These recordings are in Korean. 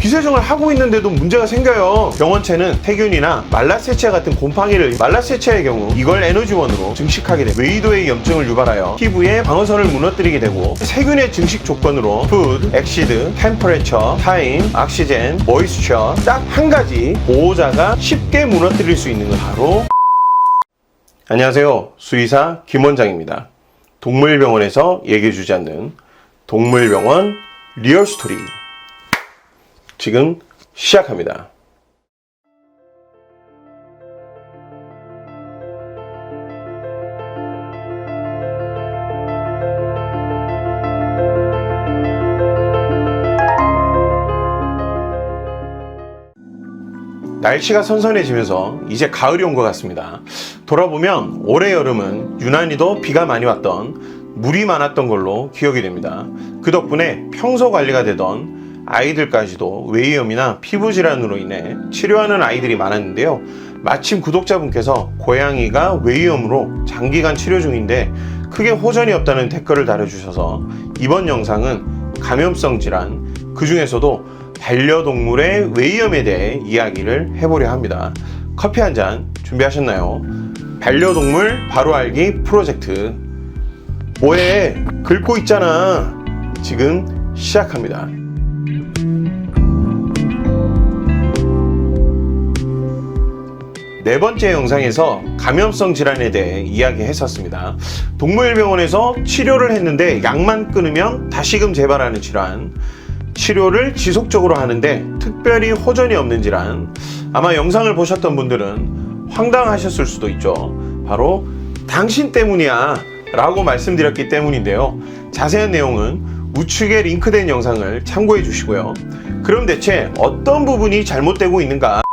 귀세정을 하고 있는데도 문제가 생겨요. 병원체는 세균이나 말라세체 같은 곰팡이를, 말라세체의 경우 이걸 에너지원으로 증식하게 되고 웨이도의 염증을 유발하여 피부의 방어선을 무너뜨리게 되고, 세균의 증식 조건으로 푸드, 엑시드, 템퍼레처, 타임, 옥시젠, 모이스처 딱 한 가지 보호자가 쉽게 무너뜨릴 수 있는 건 바로. 안녕하세요, 수의사 김원장입니다. 동물병원에서 얘기해주지 않는 동물병원 리얼스토리 지금 시작합니다. 날씨가 선선해지면서 이제 가을이 온 것 같습니다. 돌아보면 올해 여름은 유난히도 비가 많이 왔던, 물이 많았던 걸로 기억이 됩니다. 그 덕분에 평소 관리가 되던 아이들까지도 웨이염이나 피부질환으로 인해 치료하는 아이들이 많았는데요. 마침 구독자분께서 고양이가 웨이염으로 장기간 치료 중인데 크게 호전이 없다는 댓글을 달아주셔서 이번 영상은 감염성 질환, 그 중에서도 반려동물의 웨이염에 대해 이야기를 해보려 합니다. 커피 한 잔 준비하셨나요? 반려동물 바로 알기 프로젝트. 뭐해? 긁고 있잖아. 지금 시작합니다. 네 번째 영상에서 감염성 질환에 대해 이야기했었습니다. 동물병원에서 치료를 했는데 약만 끊으면 다시금 재발하는 질환, 치료를 지속적으로 하는데 특별히 호전이 없는 질환. 아마 영상을 보셨던 분들은 황당하셨을 수도 있죠. 바로 당신 때문이야 라고 말씀드렸기 때문인데요. 자세한 내용은 우측에 링크된 영상을 참고해 주시고요. 그럼 대체 어떤 부분이 잘못되고 있는가?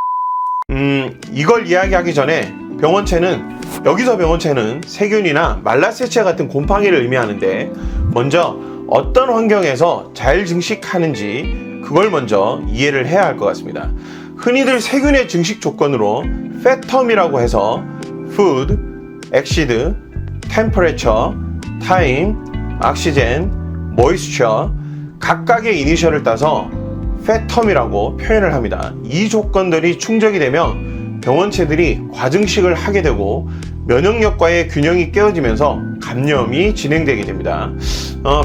이걸 이야기하기 전에 여기서 병원체는 세균이나 말라세체 같은 곰팡이를 의미하는데, 먼저 어떤 환경에서 잘 증식하는지 그걸 먼저 이해를 해야 할 것 같습니다. 흔히들 세균의 증식 조건으로 패텀이라고 해서 푸드, 엑시드, 템퍼레처, 타임, 옥시젠, 모이스처 각각의 이니셜을 따서 패텀이라고 표현을 합니다. 이 조건들이 충족이 되면 병원체들이 과증식을 하게 되고 면역력과의 균형이 깨어지면서 감염이 진행되게 됩니다.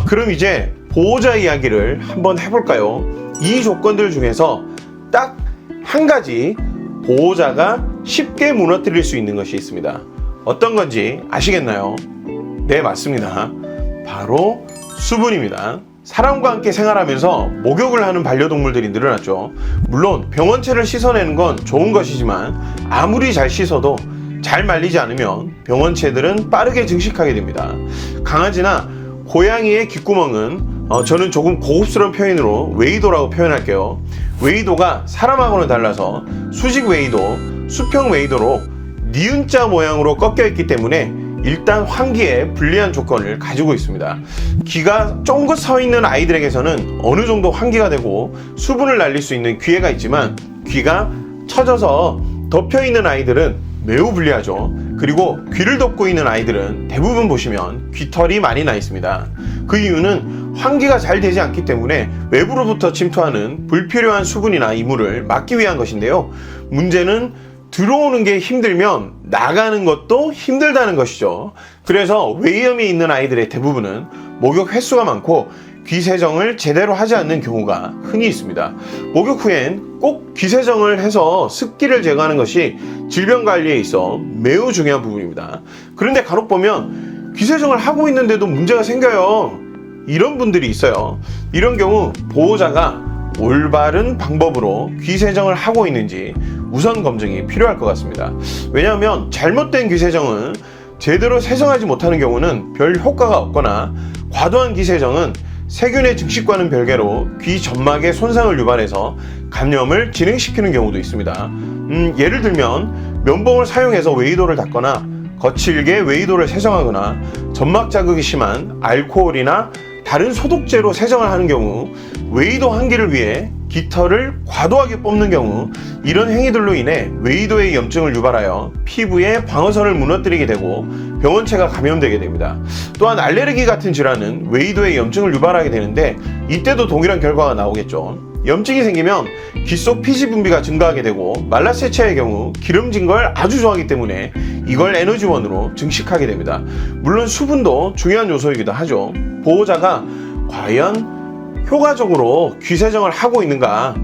그럼 이제 보호자 이야기를 한번 해볼까요? 이 조건들 중에서 딱 한 가지 보호자가 쉽게 무너뜨릴 수 있는 것이 있습니다. 어떤 건지 아시겠나요? 네, 맞습니다. 바로 수분입니다. 사람과 함께 생활하면서 목욕을 하는 반려동물들이 늘어났죠. 물론 병원체를 씻어내는 건 좋은 것이지만 아무리 잘 씻어도 잘 말리지 않으면 병원체들은 빠르게 증식하게 됩니다. 강아지나 고양이의 귓구멍은 저는 조금 고급스러운 표현으로 웨이도라고 표현할게요. 웨이도가 사람하고는 달라서 수직 웨이도, 수평 웨이도로 니은자 모양으로 꺾여 있기 때문에 일단 환기에 불리한 조건을 가지고 있습니다. 귀가 쫑긋 서 있는 아이들에게서는 어느 정도 환기가 되고 수분을 날릴 수 있는 귀애가 있지만, 귀가 처져서 덮여 있는 아이들은 매우 불리하죠. 그리고 귀를 덮고 있는 아이들은 대부분 보시면 귀털이 많이 나 있습니다. 그 이유는 환기가 잘 되지 않기 때문에 외부로부터 침투하는 불필요한 수분이나 이물을 막기 위한 것인데요. 문제는 들어오는 게 힘들면 나가는 것도 힘들다는 것이죠. 그래서 웨이염이 있는 아이들의 대부분은 목욕 횟수가 많고 귀세정을 제대로 하지 않는 경우가 흔히 있습니다. 목욕 후엔 꼭 귀세정을 해서 습기를 제거하는 것이 질병 관리에 있어 매우 중요한 부분입니다. 그런데 간혹 보면 귀세정을 하고 있는데도 문제가 생겨요. 이런 분들이 있어요. 이런 경우 보호자가 올바른 방법으로 귀세정을 하고 있는지 우선 검증이 필요할 것 같습니다. 왜냐하면 잘못된 귀세정은 제대로 세정하지 못하는 경우는 별 효과가 없거나, 과도한 귀세정은 세균의 증식과는 별개로 귀 점막에 손상을 유발해서 감염을 진행시키는 경우도 있습니다. 예를 들면 면봉을 사용해서 웨이도를 닦거나 거칠게 웨이도를 세정하거나 점막 자극이 심한 알코올이나 다른 소독제로 세정을 하는 경우, 웨이도 환기를 위해 깃털을 과도하게 뽑는 경우, 이런 행위들로 인해 웨이도의 염증을 유발하여 피부의 방어선을 무너뜨리게 되고 병원체가 감염되게 됩니다. 또한 알레르기 같은 질환은 웨이도의 염증을 유발하게 되는데 이때도 동일한 결과가 나오겠죠. 염증이 생기면 귀 속 피지 분비가 증가하게 되고 말라세체의 경우 기름진 걸 아주 좋아하기 때문에 이걸 에너지원으로 증식하게 됩니다. 물론 수분도 중요한 요소이기도 하죠. 보호자가 과연 효과적으로 귀 세정을 하고 있는가,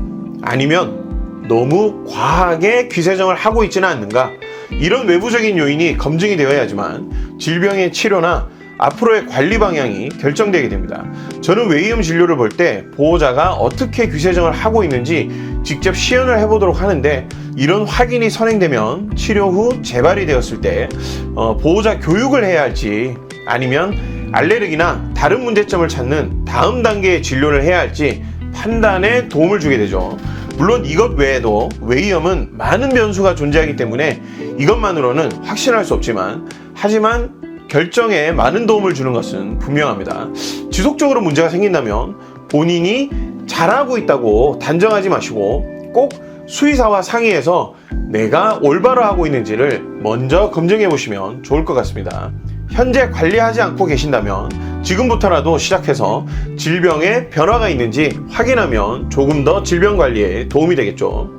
아니면 너무 과하게 귀 세정을 하고 있지는 않는가, 이런 외부적인 요인이 검증이 되어야지만 질병의 치료나 앞으로의 관리 방향이 결정되게 됩니다. 저는 외이염 진료를 볼 때 보호자가 어떻게 귀 세정을 하고 있는지 직접 시연을 해보도록 하는데, 이런 확인이 선행되면 치료 후 재발이 되었을 때 보호자 교육을 해야 할지, 아니면 알레르기나 다른 문제점을 찾는 다음 단계의 진료를 해야 할지 판단에 도움을 주게 되죠. 물론 이것 외에도 외이염은 많은 변수가 존재하기 때문에 이것만으로는 확신할 수 없지만, 하지만 결정에 많은 도움을 주는 것은 분명합니다. 지속적으로 문제가 생긴다면 본인이 잘하고 있다고 단정하지 마시고 꼭 수의사와 상의해서 내가 올바로 하고 있는지를 먼저 검증해 보시면 좋을 것 같습니다. 현재 관리하지 않고 계신다면 지금부터라도 시작해서 질병에 변화가 있는지 확인하면 조금 더 질병 관리에 도움이 되겠죠.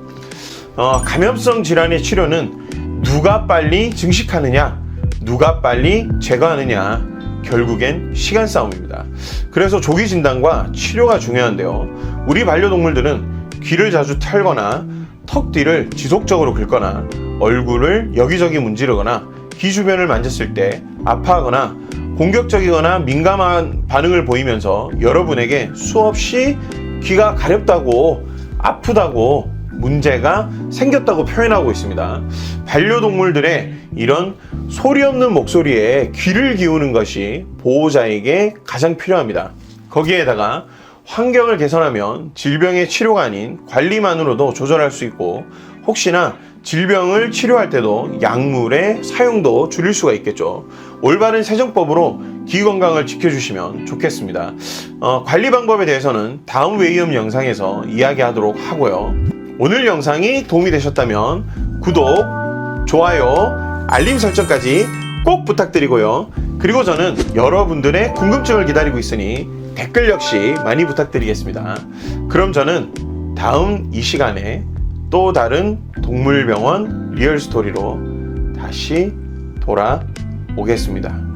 감염성 질환의 치료는 누가 빨리 증식하느냐, 누가 빨리 제거하느냐, 결국엔 시간 싸움입니다. 그래서 조기 진단과 치료가 중요한데요. 우리 반려동물들은 귀를 자주 털거나 턱 뒤를 지속적으로 긁거나 얼굴을 여기저기 문지르거나 귀 주변을 만졌을 때 아파하거나 공격적이거나 민감한 반응을 보이면서 여러분에게 수없이 귀가 가렵다고, 아프다고, 문제가 생겼다고 표현하고 있습니다. 반려동물들의 이런 소리 없는 목소리에 귀를 기우는 것이 보호자에게 가장 필요합니다. 거기에다가 환경을 개선하면 질병의 치료가 아닌 관리만으로도 조절할 수 있고, 혹시나 질병을 치료할 때도 약물의 사용도 줄일 수가 있겠죠. 올바른 세정법으로 귀 건강을 지켜주시면 좋겠습니다. 관리 방법에 대해서는 다음 외이염 영상에서 이야기하도록 하고요. 오늘 영상이 도움이 되셨다면 구독, 좋아요, 알림 설정까지 꼭 부탁드리고요. 그리고 저는 여러분들의 궁금증을 기다리고 있으니 댓글 역시 많이 부탁드리겠습니다. 그럼 저는 다음 이 시간에 또 다른 동물병원 리얼스토리로 다시 돌아오겠습니다.